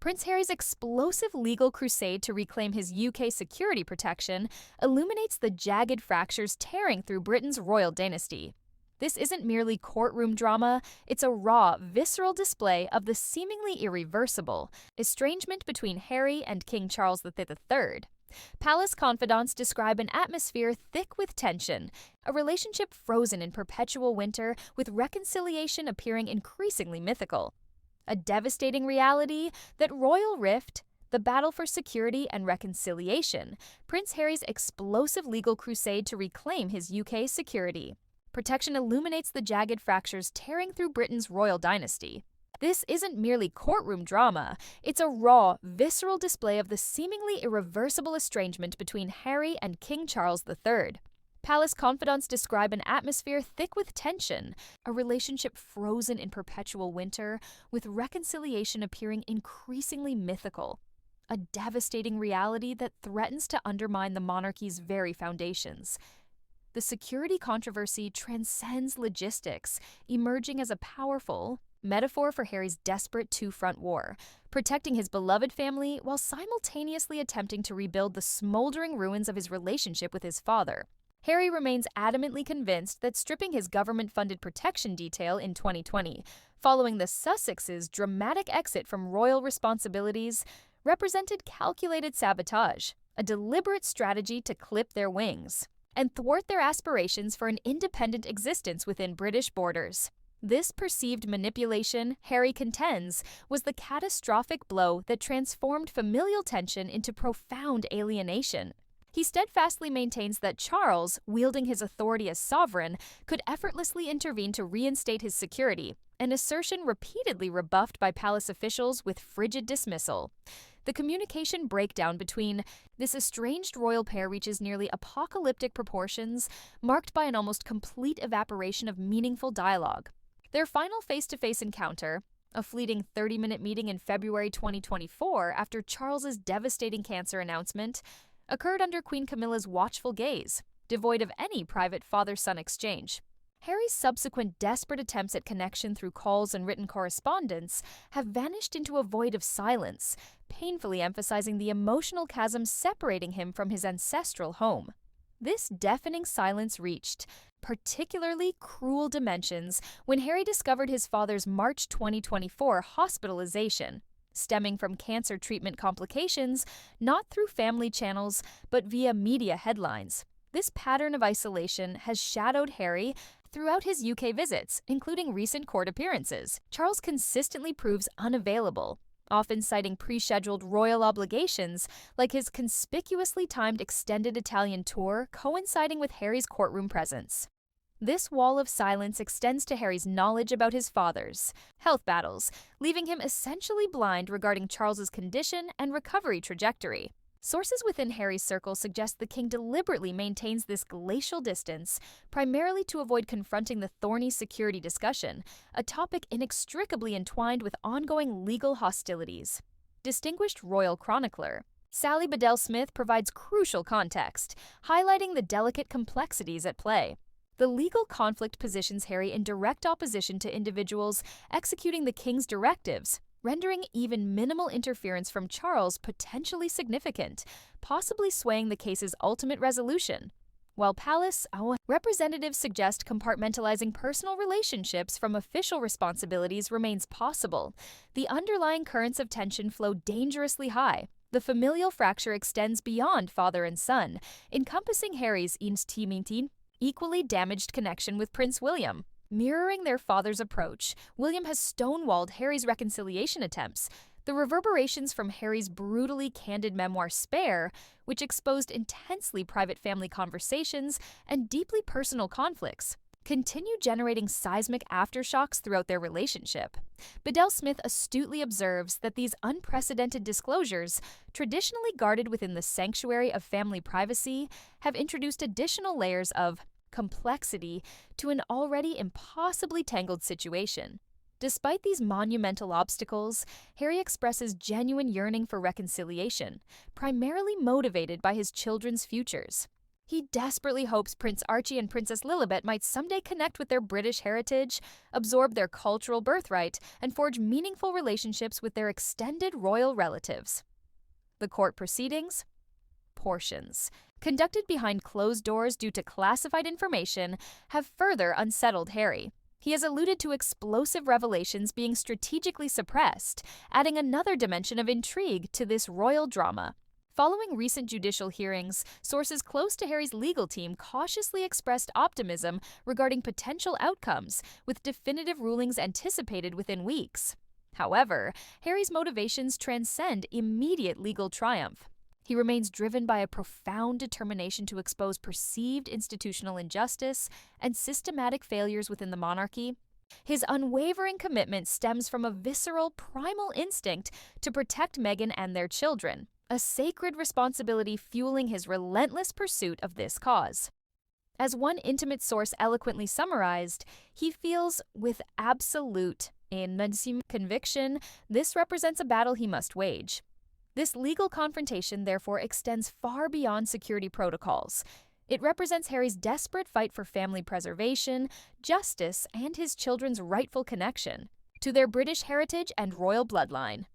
Prince Harry's explosive legal crusade to reclaim his UK security protection illuminates the jagged fractures tearing through Britain's royal dynasty. This isn't merely courtroom drama, it's a raw, visceral display of the seemingly irreversible estrangement between Harry and King Charles III. Palace confidants describe an atmosphere thick with tension, a relationship frozen in perpetual winter with reconciliation appearing increasingly mythical. A devastating reality that royal rift, the battle for security and reconciliation, Prince Harry's explosive legal crusade to reclaim his UK security. Protection illuminates the jagged fractures tearing through Britain's royal dynasty. This isn't merely courtroom drama, it's a raw, visceral display of the seemingly irreversible estrangement between Harry and King Charles III. Palace confidants describe an atmosphere thick with tension, a relationship frozen in perpetual winter, with reconciliation appearing increasingly mythical. A devastating reality that threatens to undermine the monarchy's very foundations. The security controversy transcends logistics, emerging as a powerful metaphor for Harry's desperate two-front war, protecting his beloved family while simultaneously attempting to rebuild the smoldering ruins of his relationship with his father. Harry remains adamantly convinced that stripping his government-funded protection detail in 2020, following the Sussex's dramatic exit from royal responsibilities, represented calculated sabotage, a deliberate strategy to clip their wings and thwart their aspirations for an independent existence within British borders. This perceived manipulation, Harry contends, was the catastrophic blow that transformed familial tension into profound alienation. He steadfastly maintains that Charles, wielding his authority as sovereign, could effortlessly intervene to reinstate his security, an assertion repeatedly rebuffed by palace officials with frigid dismissal. The communication breakdown between this estranged royal pair reaches nearly apocalyptic proportions, marked by an almost complete evaporation of meaningful dialogue. Their final face-to-face encounter, a fleeting 30-minute meeting in February 2024 after Charles's devastating cancer announcement, occurred under Queen Camilla's watchful gaze, devoid of any private father-son exchange. Harry's subsequent desperate attempts at connection through calls and written correspondence have vanished into a void of silence, painfully emphasizing the emotional chasm separating him from his ancestral home. This deafening silence reached particularly cruel dimensions when Harry discovered his father's March 2024 hospitalization, stemming from cancer treatment complications, not through family channels, but via media headlines. This pattern of isolation has shadowed Harry throughout his UK visits, including recent court appearances. Charles consistently proves unavailable, often citing pre-scheduled royal obligations like his conspicuously timed extended Italian tour coinciding with Harry's courtroom presence. This wall of silence extends to Harry's knowledge about his father's health battles, leaving him essentially blind regarding Charles's condition and recovery trajectory. Sources within Harry's circle suggest the king deliberately maintains this glacial distance, primarily to avoid confronting the thorny security discussion, a topic inextricably entwined with ongoing legal hostilities. Distinguished royal chronicler Sally Bedell-Smith provides crucial context, highlighting the delicate complexities at play. The legal conflict positions Harry in direct opposition to individuals executing the king's directives, rendering even minimal interference from Charles potentially significant, possibly swaying the case's ultimate resolution. While palace representatives suggest compartmentalizing personal relationships from official responsibilities remains possible, the underlying currents of tension flow dangerously high. The familial fracture extends beyond father and son, encompassing Harry's equally damaged connection with Prince William. Mirroring their father's approach, William has stonewalled Harry's reconciliation attempts. The reverberations from Harry's brutally candid memoir Spare, which exposed intensely private family conversations and deeply personal conflicts, continue generating seismic aftershocks throughout their relationship. Bedell-Smith astutely observes that these unprecedented disclosures, traditionally guarded within the sanctuary of family privacy, have introduced additional layers of complexity to an already impossibly tangled situation. Despite these monumental obstacles, Harry expresses genuine yearning for reconciliation, primarily motivated by his children's futures. He desperately hopes Prince Archie and Princess Lilibet might someday connect with their British heritage, absorb their cultural birthright, and forge meaningful relationships with their extended royal relatives. The court proceedings? Portions, conducted behind closed doors due to classified information, have further unsettled Harry. He has alluded to explosive revelations being strategically suppressed, adding another dimension of intrigue to this royal drama. Following recent judicial hearings, sources close to Harry's legal team cautiously expressed optimism regarding potential outcomes, with definitive rulings anticipated within weeks. However, Harry's motivations transcend immediate legal triumph. He remains driven by a profound determination to expose perceived institutional injustice and systematic failures within the monarchy. His unwavering commitment stems from a visceral, primal instinct to protect Meghan and their children, a sacred responsibility fueling his relentless pursuit of this cause. As one intimate source eloquently summarized, he feels, with absolute conviction, this represents a battle he must wage. This legal confrontation, therefore, extends far beyond security protocols. It represents Harry's desperate fight for family preservation, justice, and his children's rightful connection to their British heritage and royal bloodline.